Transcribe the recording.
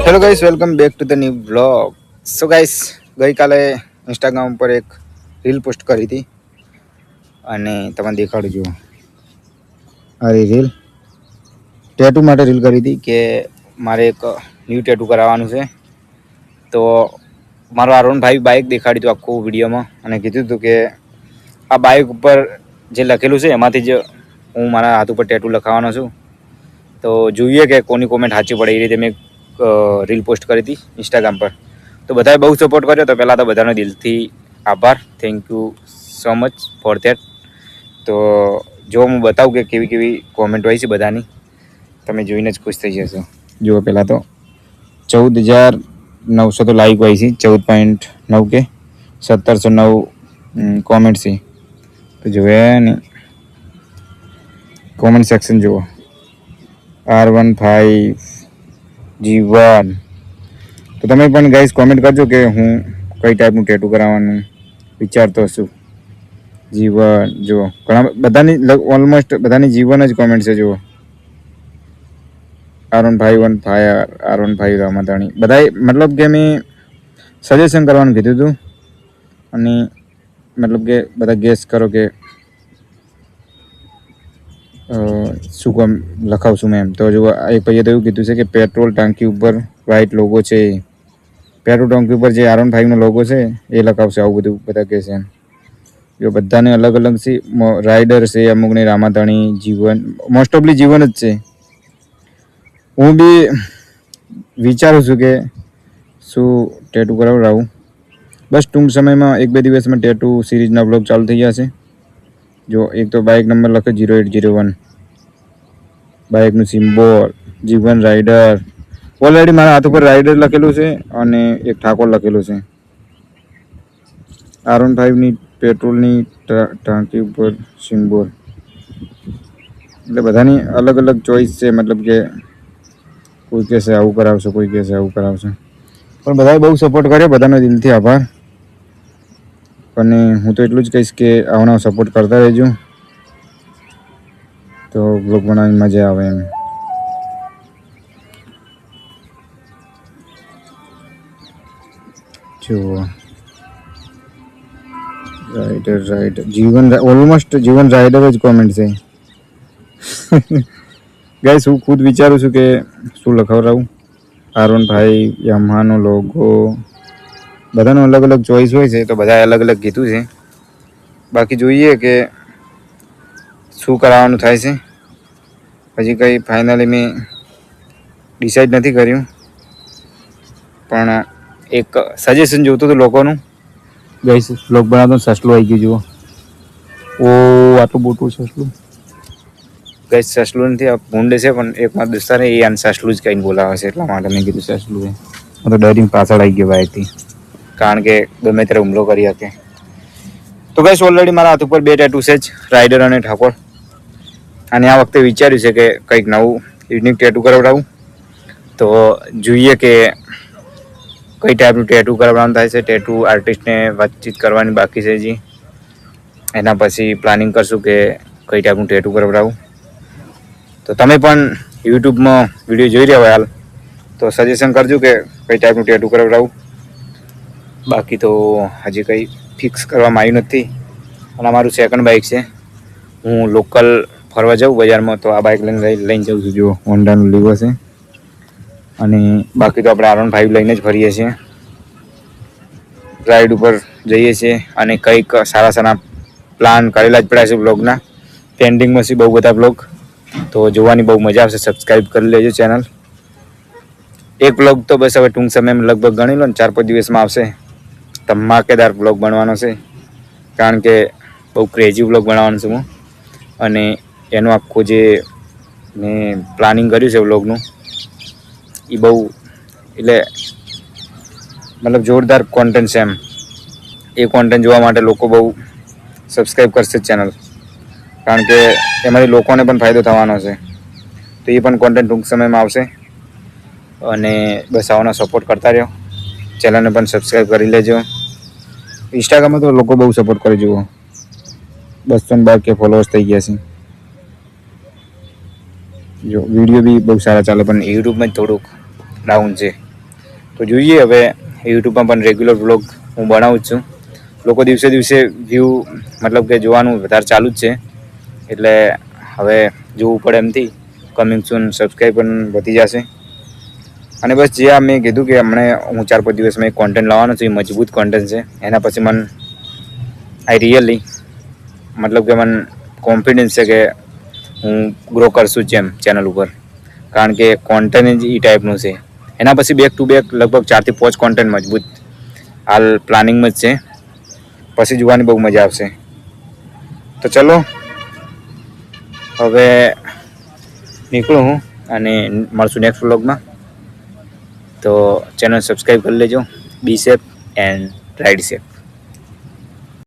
Hello guys, welcome back to the new blog. So guys, ગઈકાલે Instagram પર એક reel post કરી હતી અને તમને દેખાડું જુઓ. આ રીલ ટેટુ માટે રીલ કરી હતી કે મારે એક ન્યૂ ટેટુ કરાવવાનું છે. તો મારો અરુણભાઈ બાઇક દેખાડી હતું આખું વિડીયોમાં અને કીધું હતું કે આ બાઇક ઉપર જે લખેલું છે એમાંથી જ હું મારા હાથ ઉપર ટેટુ લખાવવાનો છું. તો જોઈએ કે કોની કોમેન્ટ સાચી પડે એ રીતે મેં રીલ પોસ્ટ કરી હતી ઇન્સ્ટાગ્રામ પર. તો બધાએ બહુ સપોર્ટ કર્યો. તો પહેલાં તો બધાનો દિલથી આભાર, thank you so much for that. તો જો હું બતાવું કે કેવી કેવી કોમેન્ટ હોય છે બધાની, તમે જોઈને જ ખુશ થઈ જશો. જુઓ, પહેલાં તો 14,900 તો લાઈક હોય છે, 14.9 કે 1709 કોમેન્ટ છે. તો જોયા ને કોમેન્ટ સેક્શન જુઓ. R15 જીવન. તો તમે પણ ગાઈસ કોમેન્ટ કરજો કે હું કઈ ટાઈપનું ટેટુ કરાવવાનું વિચારતો છું. જીવન જુઓ, ઘણા બધાની ઓલમોસ્ટ બધાની જીવન જ કોમેન્ટ છે. જુઓ, R15 રામાધાણી બધાએ મતલબ કે મેં સજેશન કરવાનું કીધું હતું અને મતલબ કે બધા ગેસ કરો કે શું કામ લખાવશું મેં એમ. તો જો એક ભાઈએ તો એવું કીધું છે કે પેટ્રોલ ટાંકી ઉપર વ્હાઇટ લોગો છે, પેટ્રોલ ટાંકી ઉપર જે R15નો લોગો છે એ લખાવશે, આવું બધું બધા કહે છે એમ. જો બધાને અલગ અલગ છે. રાઇડર છે, અમુકને રામાધાણી, જીવન, મોસ્ટ ઓફલી જીવન જ છે. હું બી વિચારું છું કે શું ટેટુ કરાવડાવું. બસ ટૂંક સમયમાં 1-2 દિવસમાં ટેટુ સિરીઝના બ્લોગ ચાલુ થઈ જશે. જો એક તો બાઇક નંબર લખે 0801, બાઇકનું સિમ્બોલ જીવન રાઇડર. ઓલરેડી મારા હાથ ઉપર રાઇડર લખેલું છે અને એક ઠાકોર લખેલું છે. R15ની પેટ્રોલની ટાંકી ઉપર સિમ્બોલ. એટલે બધાની અલગ અલગ ચોઈસ છે. મતલબ કે કોઈ કહેશે આવું કરાવશે, કોઈ કહેશે આવું કરાવશે. પણ બધાએ બહુ સપોર્ટ કર્યો, બધાનો દિલથી આભાર. અને હું તો એટલું જ કહીશ કે આવવાનો સપોર્ટ કરતા રહેજો, તો બ્લોગ બનાવવાની મજા આવે એમ. જુઓ, રાઇડર જીવન, ઓલમોસ્ટ જીવન રાઇડર જ કોમેન્ટ છે. ગાઈસ, હું ખુદ વિચારું છું કે શું લખાવડાવું. R15 યામાહાનો લોગો, બધાનો અલગ અલગ ચોઈસ હોય છે. તો બધાએ અલગ અલગ કીધું છે. બાકી જોઈએ કે શું કરાવવાનું થાય છે. હજી કંઈ ફાઇનલી મેં ડિસાઈડ નથી કર્યું, પણ એક સજેશન જોતું હતું લોકોનું. ગાઈસ, બ્લોગ બનાવતો સસલું આવી ગયું. જુઓ, ઓ આટલું મોટું સસલું. ગાઈસ, સસલું નથી, આ ભૂંડ છે. પણ એક મારા દોસ્તારે એ આને સસલું જ કહીને બોલાવે છે, એટલા માટે મેં કીધું સસલું છે. હું તો ડરીને પાછળ આવી ગયો બાઇકથી, કારણ કે ગમે ત્યારે હુમલો કરી શકે. તો ગાઈસ, ઓલરેડી મારા હાથ ઉપર 2 ટેટુ છે જ, રાઇડર અને ઠાકોર. અને આ વખતે વિચાર્યું છે કે કંઈક નવું યુનિક ટેટુ કરાવડાવું. તો જોઈએ કે કઈ ટાઈપનું ટેટુ કરાવવાનું થાય છે. ટેટુ આર્ટિસ્ટને વાતચીત કરવાની બાકી છે હજી. એના પછી પ્લાનિંગ કરશું કે કઈ ટાઈપનું ટેટુ કરાવડાવું. તો તમે પણ યુટ્યુબમાં વિડીયો જોઈ રહ્યા હોય હાલ, તો સજેશન કરજો કે કઈ ટાઈપનું ટેટુ કરાવડાવું. બાકી તો હજી કંઈ ફિક્સ કરવામાં આવ્યું નથી. અને અમારું સેકન્ડ બાઇક છે. હું લોકલ ફરવા જાઉં બજારમાં તો આ બાઇક લઈને જાઉં છું. જો હોન્ડાનું લીવો છે. અને બાકી તો આપણે R15 લઈને જ ફરીએ છીએ, રાઈડ ઉપર જઈએ છીએ. અને કંઈક સારા સારા પ્લાન કરેલા જ પડ્યા છે બ્લોગના. પેન્ડિંગમાં છે બહુ બધા બ્લોગ, તો જોવાની બહુ મજા આવશે. સબસ્ક્રાઈબ કરી લેજો ચેનલ. એક બ્લોગ તો બસ હવે ટૂંક સમયમાં લગભગ ગણી લો ને 4-5 દિવસમાં આવશે. ધમાકેદાર બ્લોગ બનવાનો છે, કારણ કે બહુ ક્રેઝી બ્લોગ બનાવવાનો છે હું. અને એનું આખું જે મેં પ્લાનિંગ કર્યું છે બ્લોગનું, એ બહુ એટલે મતલબ જોરદાર કોન્ટેન્ટ છે એમ. એ કોન્ટેન્ટ જોવા માટે લોકો બહુ સબસ્ક્રાઈબ કરશે ચેનલ, કારણ કે એમાંથી લોકોને પણ ફાયદો થવાનો છે. તો એ પણ કોન્ટેન્ટ ટૂંક સમયમાં આવશે. અને બસ આવવાનો સપોર્ટ કરતા રહ્યો. ચેનલને પણ સબસ્ક્રાઈબ કરી લેજો. ઇન્સ્ટાગ્રામમાં તો લોકો બહુ સપોર્ટ કરે. જુઓ, 212 કે ફોલોઅર્સ થઈ ગયા છે. જો વિડીયો બી બહુ સારા ચાલે, પણ યુટ્યુબમાં જ થોડુંક ડાઉન છે. તો જોઈએ હવે યુટ્યુબમાં પણ રેગ્યુલર વ્લોગ હું બનાવું જ છું. લોકો દિવસે દિવસે વ્યૂ મતલબ કે જોવાનું વધારે ચાલુ જ છે, એટલે હવે જોવું પડે એમથી કમિંગ સૂન સબસ્ક્રાઈબ પણ વધી જશે. અને બસ જે આ મેં કીધું કે હમણાં હું 4-5 દિવસમાં એક કોન્ટેન્ટ લાવવાનો છું, એ મજબૂત કોન્ટેન્ટ છે. એના પછી મને આઈ રિયલી મતલબ કે મને કોન્ફિડન્સ છે કે હું ગ્રો કરશું જ એમ ચેનલ ઉપર, કારણ કે કોન્ટેન્ટ જ એ ટાઈપનું છે. એના પછી બેક ટુ બેક લગભગ 4 થી 5 કોન્ટેન્ટ મજબૂત હાલ પ્લાનિંગમાં જ છે, પછી જોવાની બહુ મજા આવશે. તો ચલો હવે નીકળું હું અને મળશું નેક્સ્ટ વ્લોગમાં. તો ચેનલ સબસ્ક્રાઈબ કરી લેજો. બી સેફ એન્ડ રાઇડ સેફ.